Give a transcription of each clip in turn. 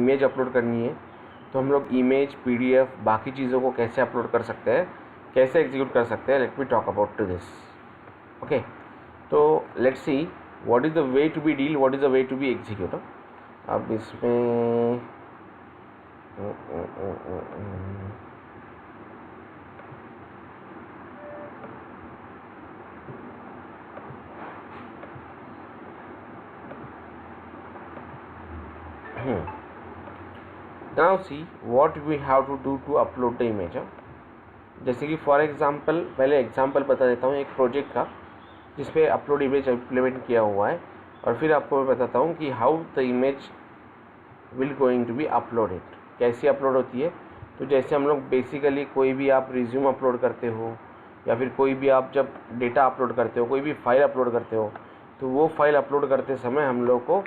Image upload करनी है तो हम लोग इमेज, पीडीएफ, बाकी चीज़ों को कैसे अपलोड कर सकते हैं, कैसे एग्जीक्यूट कर सकते हैं, let me talk about to this. Okay, तो let's see what is the way to be deal, what is the way to be execute. अब इसमें now see what we have to do to upload the image. जैसे कि for example, पहले example बता देता हूँ एक प्रोजेक्ट का जिसपे अपलोड इमेज इम्प्लीमेंट किया हुआ है, और फिर आपको मैं बताता हूँ कि how the image will going to be uploaded, कैसी अपलोड होती है. तो जैसे हम लोग बेसिकली कोई भी आप रिज्यूम अपलोड करते हो या फिर कोई भी आप जब डेटा अपलोड करते हो, कोई भी फाइल अपलोड करते हो, तो वो फाइल अपलोड करते समय हम लोग को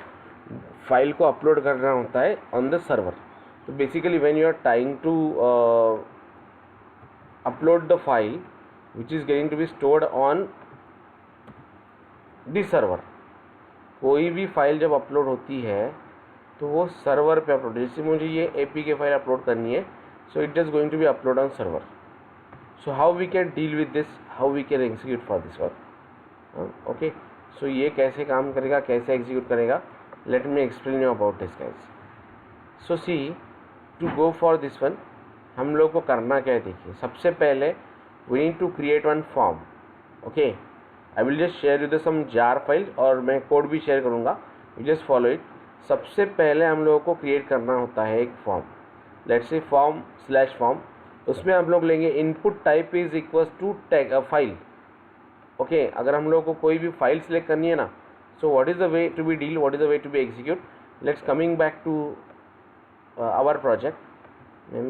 फाइल को अपलोड करना होता है ऑन द सर्वर. तो basically when you are trying to upload the file which is going to be stored on the server. कोई भी फाइल जब अपलोड होती है तो वो सर्वर पे अपलोड, जैसे मुझे ये APK फाइल अपलोड करनी है, so it is going to be upload on server. So how we can deal with this, how we can execute for this work. Okay, so ये कैसे काम करेगा, कैसे एग्जीक्यूट करेगा, let me explain you about this guys. So see to go for this one हम लोग को करना क्या है, देखिए. सबसे पहले we need to create one form. Okay, I will just share you the some jar files और मैं कोड भी शेयर करूँगा, यू जस्ट फॉलो इट. सबसे पहले हम लोगों को क्रिएट करना होता है एक फॉर्म. Let's say form. उसमें हम लोग लेंगे input type is equals to tag file. Okay, अगर हम लोगों को कोई भी फाइल सेलेक्ट करनी है ना, so what is the way to be deal, what is the way to be execute. Let's coming back to our project. मैं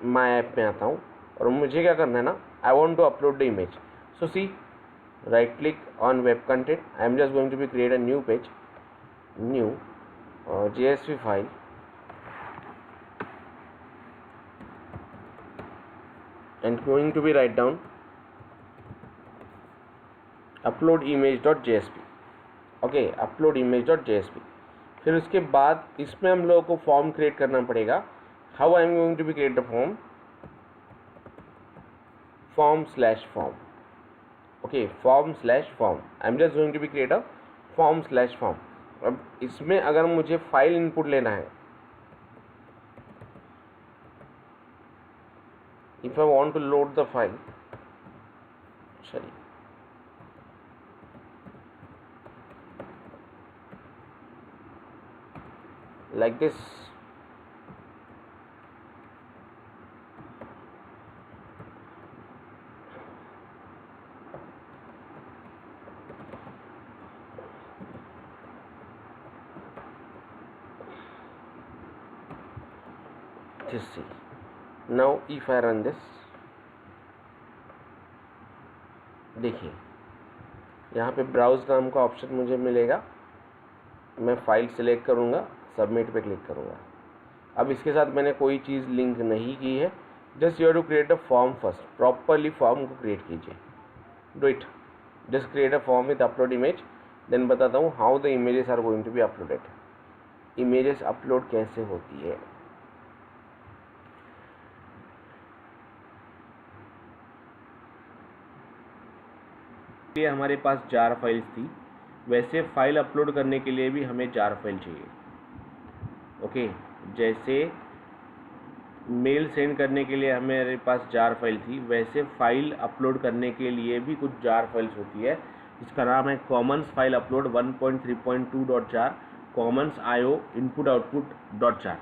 माई ऐप में आता हूँ और मुझे क्या करना है ना, I want to upload the image. So see, right click on web content, I am just going to be create a new page, new JSP file, and going to be write down upload image.jsp. Okay, upload image.jsp. फिर उसके बाद इसमें हम लोगों को form create करना पड़ेगा. How I am going to be create the form? Form/form. Okay, form/form. I am just going to be create a form/form. अब इसमें अगर मुझे फाइल इनपुट लेना है, if I want to load the file, sorry, like this. Just see. Now if I run this, देखिए यहाँ पे browse नाम का ऑप्शन मुझे मिलेगा. मैं फाइल सेलेक्ट करूँगा, सबमिट पे क्लिक करूँगा. अब इसके साथ मैंने कोई चीज़ लिंक नहीं की है. Just you have to create a form first. Properly form को क्रिएट कीजिए. Do it. Just create a form with upload image. Then बताता हूँ how the images are going to be uploaded. Images upload कैसे होती है. ये हमारे पास jar files थी, वैसे फाइल अपलोड करने के लिए भी हमें जार फाइल चाहिए. ओके, जैसे मेल सेंड करने के लिए हमारे पास जार फाइल थी, वैसे फाइल अपलोड करने के लिए भी कुछ जार फाइल्स होती है. इसका नाम है Commons file upload 1.3.2.jar, Commons IO input output .jar.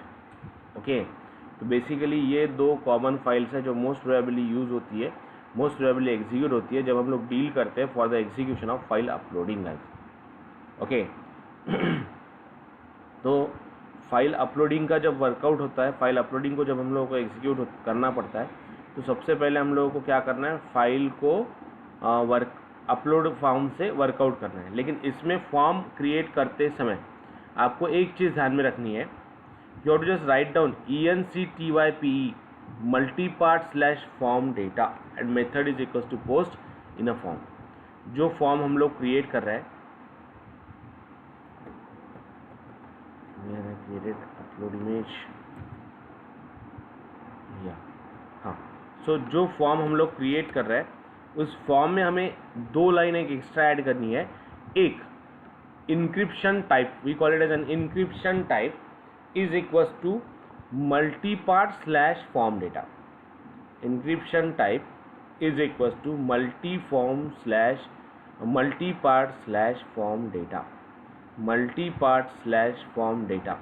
Okay, तो बेसिकली ये दो कॉमन फाइल्स हैं जो मोस्ट प्रोबेबली यूज़ होती है, मोस्ट प्रोबेबली एग्जीक्यूट होती है जब हम लोग डील करते हैं for the execution of file uploading. Okay, तो फाइल अपलोडिंग का जब वर्कआउट होता है, फाइल अपलोडिंग को जब हम लोगों को एग्जीक्यूट करना पड़ता है, तो सबसे पहले हम लोगों को क्या करना है, फाइल को अपलोड फॉर्म से वर्कआउट करना है. लेकिन इसमें फॉर्म क्रिएट करते समय आपको एक चीज़ ध्यान में रखनी है. You have to just write down ENCTYPE multipart/form data and method is equals to post in a form. जो फॉर्म हम लोग क्रिएट कर रहे हैं, मैंने created upload image या हाँ. सो जो फॉर्म हम लोग क्रिएट कर रहे हैं उस फॉर्म में हमें 2 लाइन एक एक्स्ट्रा ऐड करनी है. एक encryption type, we call it as an encryption type is equals to multipart slash form data. Encryption type is equals to multi-part slash form data,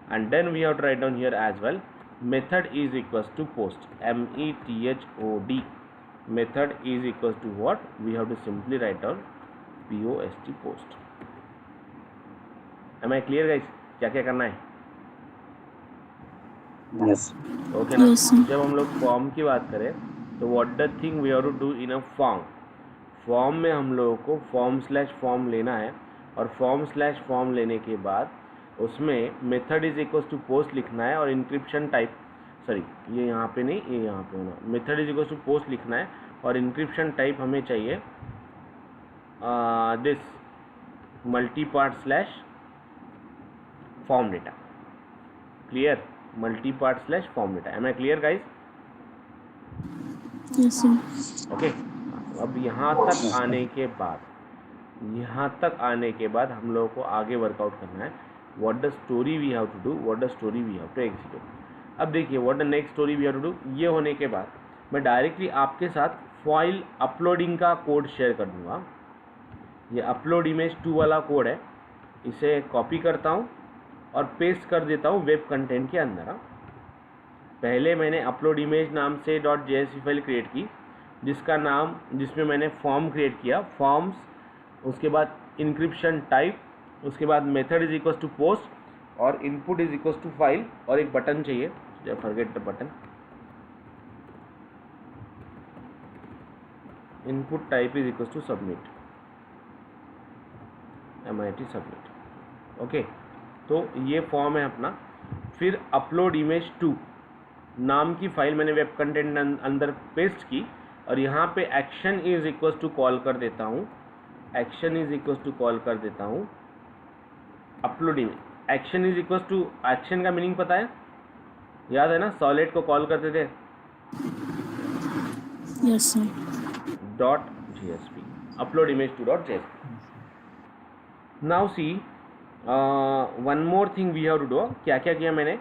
and then we have to write down here as well method is equals to post, method. Method is equals to what? We have to simply write down post. Am I clear guys? क्या क्या करना है? Yes. Okay ना. जब हम लोग form की बात करें तो what the thing we have to do in a form में हम लोगों को फॉर्म स्लैश फॉर्म लेना है, और फॉर्म स्लैश फॉर्म लेने के बाद उसमें method is equals to post लिखना है, और इंक्रिप्शन टाइप, सॉरी ये यहाँ पे नहीं, ये यहाँ पे होना, method is equals to post लिखना है, और इंक्रिप्शन टाइप हमें चाहिए this multipart slash form data. Clear? Multipart slash form data. Am I clear guys? Yes, sir. Okay. अब यहाँ तक आने के बाद हम लोगों को आगे वर्कआउट करना है. What the story we have to do, what the story we have to execute. अब देखिए what the next story we have to do. ये होने के बाद मैं डायरेक्टली आपके साथ फाइल अपलोडिंग का कोड शेयर कर दूँगा. ये अपलोड इमेज 2 वाला कोड है, इसे कॉपी करता हूँ और पेस्ट कर देता हूँ वेब कंटेंट के अंदर. पहले मैंने अपलोड इमेज नाम से .jsp फाइल क्रिएट की, जिसमें मैंने फॉर्म क्रिएट किया, फॉर्म्स, उसके बाद इंक्रिप्शन टाइप, उसके बाद method is equals to post, और input is equals to file, और एक बटन चाहिए, forget the button. Input type is equals to submit, MIT submit. Okay. तो ये फॉर्म है अपना. फिर अपलोड इमेज 2 नाम की फाइल मैंने वेब कंटेंट अंदर पेस्ट की, और यहाँ पे action is equals to call कर देता हूँ. Upload image. Action is equals to, action का मीनिंग पता है, याद है ना? सॉलिड को कॉल करते थे Yes, sir. .jsp, upload image to .jsp. Now see one more thing we have to do. क्या क्या किया मैंने?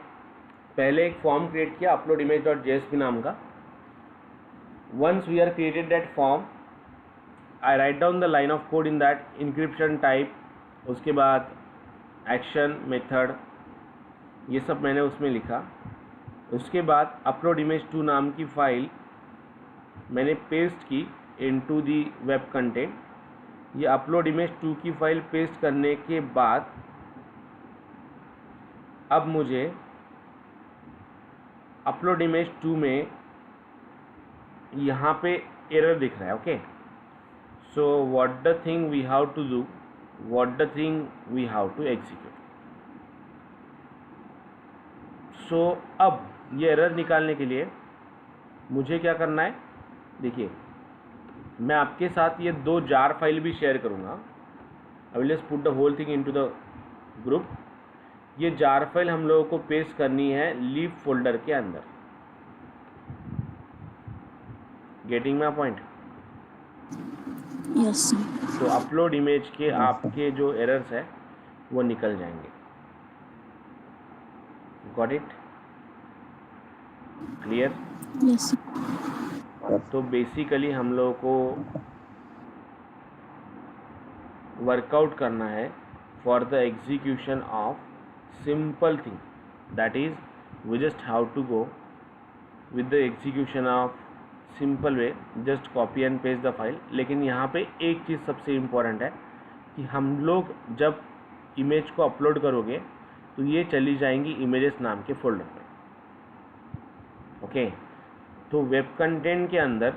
पहले एक फॉर्म क्रिएट किया अपलोड इमेज .jsp नाम का. Once we are created that form, I write down the line of code in that, encryption type, उसके बाद एक्शन, मेथड, ये सब मैंने उसमें लिखा. उसके बाद अपलोड इमेज 2 नाम की फाइल मैंने पेस्ट की इनटू दी वेब कंटेंट. ये अपलोड इमेज 2 की फाइल पेस्ट करने के बाद अब मुझे अपलोड इमेज 2 में यहाँ पे एरर दिख रहा है. Okay. So what the thing we have to do, what the thing we have to execute. So अब ये एरर निकालने के लिए मुझे क्या करना है? देखिए मैं आपके साथ ये 2 जार फाइल भी शेयर करूँगा. I will just put the whole thing into the group. ये जार फाइल हम लोगों को पेस्ट करनी है लीव फोल्डर के अंदर. Getting my point? Yes, sir. तो अपलोड इमेज के आपके जो एरर्स है वो निकल जाएंगे. Got it? Clear? Yes, sir. तो बेसिकली हम लोगों को वर्कआउट करना है for the execution of simple thing, that is we just have to go with the execution of simple way, just copy and paste the file. लेकिन यहाँ पे एक चीज़ सबसे इम्पोर्टेंट है कि हम लोग जब इमेज को अपलोड करोगे तो ये चली जाएंगी इमेजेस नाम के फोल्डर में. ओके. तो वेब कंटेंट के अंदर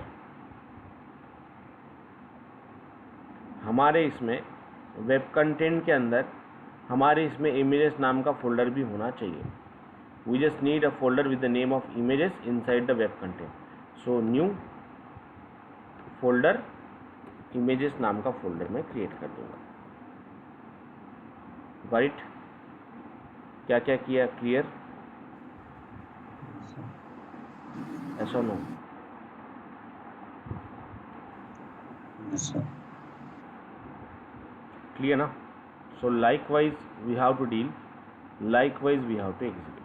हमारे इसमें इमेजेस नाम का फोल्डर भी होना चाहिए. We just need a folder with the name of images inside the web content. So new folder, images नाम का फोल्डर मैं क्रिएट कर दूंगा. Got it? क्या क्या किया, क्लियर? ऐसा नो? Yes, sir. क्लियर ना? सो likewise we have to deal, likewise we have to execute.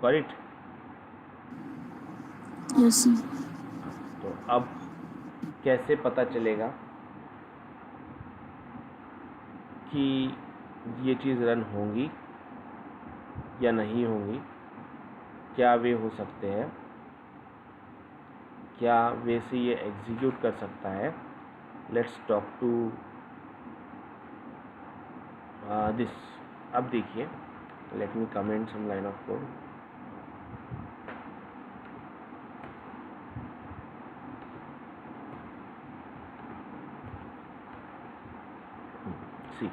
Got it? Yes, sir. तो अब कैसे पता चलेगा कि ये चीज़ रन होंगी या नहीं होंगी? क्या वे हो सकते हैं, क्या वे से ये एग्जीक्यूट कर सकता है? Let's talk to this. अब देखिए, let me comment some line of code. See,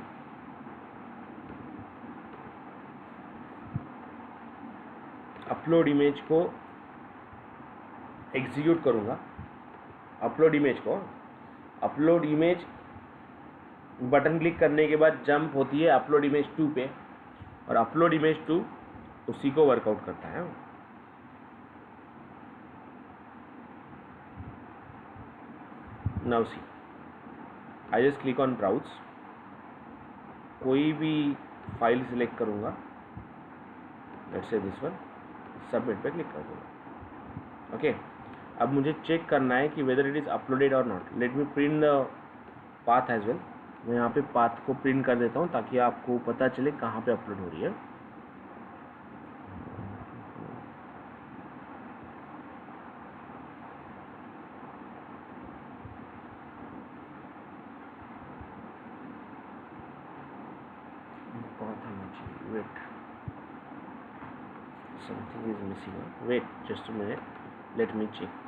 upload image को एग्जीक्यूट करूँगा. अपलोड इमेज बटन क्लिक करने के बाद जंप होती है अपलोड इमेज 2 पे, और अपलोड इमेज 2 उसी को वर्कआउट करता है. Now see, I just click on browse, कोई भी फाइल सिलेक्ट करूँगा, let's say this one, submit पे क्लिक कर दूँगा. ओके, अब मुझे चेक करना है कि वेदर इट इज़ अपलोडेड और not. Let me print the path as well. मैं यहाँ पे पाथ को प्रिंट कर देता हूँ ताकि आपको पता चले कहाँ पे अपलोड हो रही है. Wait, something is missing. Wait, just a minute. Let me check.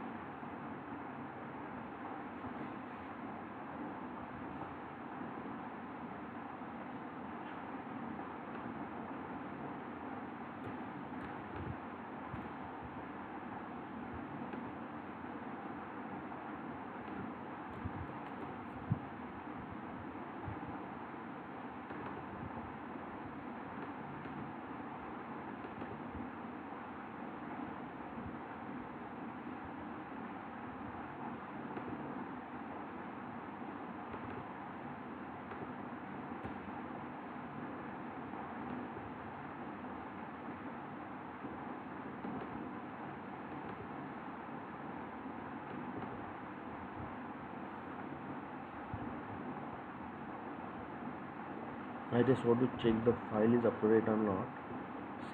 I just want to check the file is uploaded or not.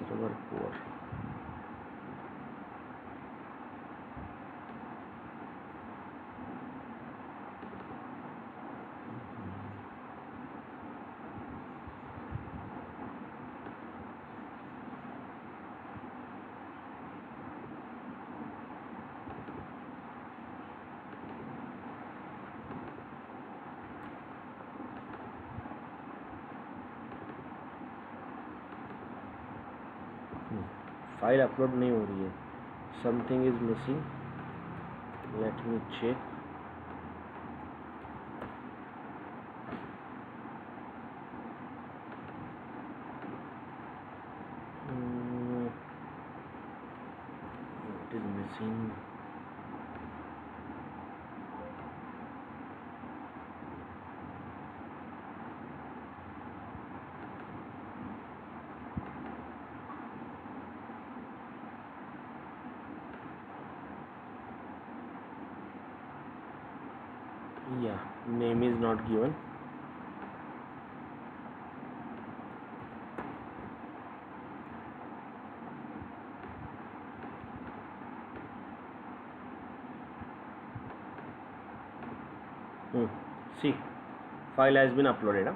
Server poor. File upload नहीं हो रही है. Something is missing. Let me check. What is missing? Yeah, name is not given. See, file has been uploaded.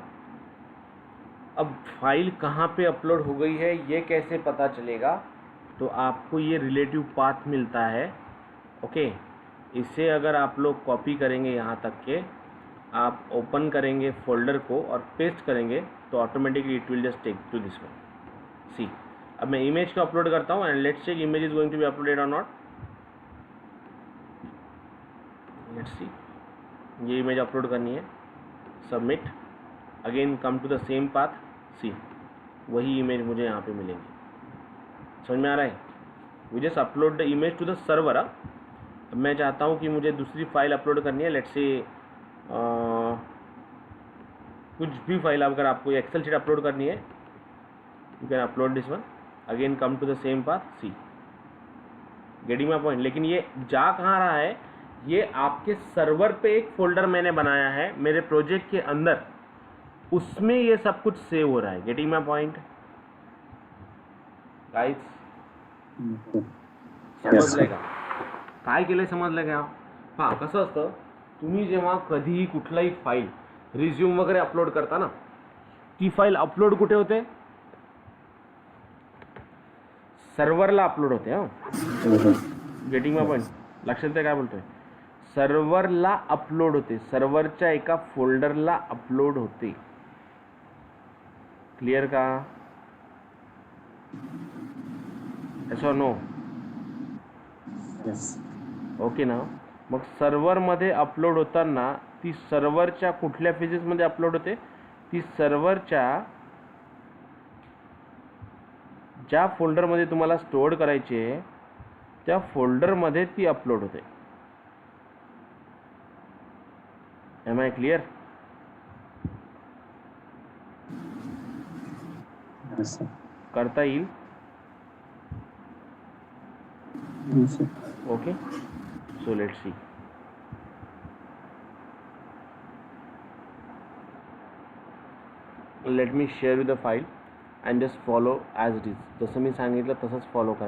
अब file कहाँ पे upload हो गई है ये कैसे पता चलेगा? तो आपको ये रिलेटिव पाथ मिलता है. ओके, इसे अगर आप लोग कॉपी करेंगे यहाँ तक के, आप ओपन करेंगे फोल्डर को और पेस्ट करेंगे तो automatically it will just take to this one. See, अब मैं इमेज को अपलोड करता हूँ and let's check image is going to be uploaded और नॉट. लेट्स सी, ये इमेज अपलोड करनी है. Submit, again come to the same path, see वही इमेज मुझे यहाँ पे मिलेंगी। समझ में आ रहा है? We just upload the image to the server. अब मैं चाहता हूँ कि मुझे दूसरी फाइल अपलोड करनी है, लेट्स से कुछ भी फाइल अगर आपको एक्सेल शीट अपलोड करनी है, you can upload this one, again come to the same path, see getting my point. लेकिन ये जा कहाँ रहा है, ये आपके सर्वर पे एक फोल्डर मैंने बनाया है मेरे प्रोजेक्ट के अंदर, उसमें ये सब कुछ सेव हो रहा है। Getting my point guys? समजलंय का? काय केलंय समजलं का? हां, कसं असतं, तुम्ही जेव्हा कधीही कुठलाही फाईल रिझ्यूम वगैरे अपलोड करता ना, ती फाईल अपलोड कुठे होते? सर्व्हरला अपलोड होते। हां, गेटिंग माय पॉइंट? लक्षात आहे काय बोलतोय? सर्व्हरला अपलोड होते, सर्व्हरच्या एका फोल्डरला अपलोड होते। क्लिअर का? Yes or no? Yes. Okay ना? मग सर्व्हरमध्ये अपलोड होताना ती सर्व्हरच्या कुठल्या फेजेसमध्ये अपलोड होते? ती सर्व्हरच्या ज्या फोल्डरमध्ये तुम्हाला स्टोअर करायची आहे त्या फोल्डरमध्ये ती अपलोड होते। Am I clear? Yes, sir. करता येईल? Yes, sir. Okay, so let's see. Let me share with the file and just follow as it is. जसं मी सांगितलं तसंच फॉलो करा।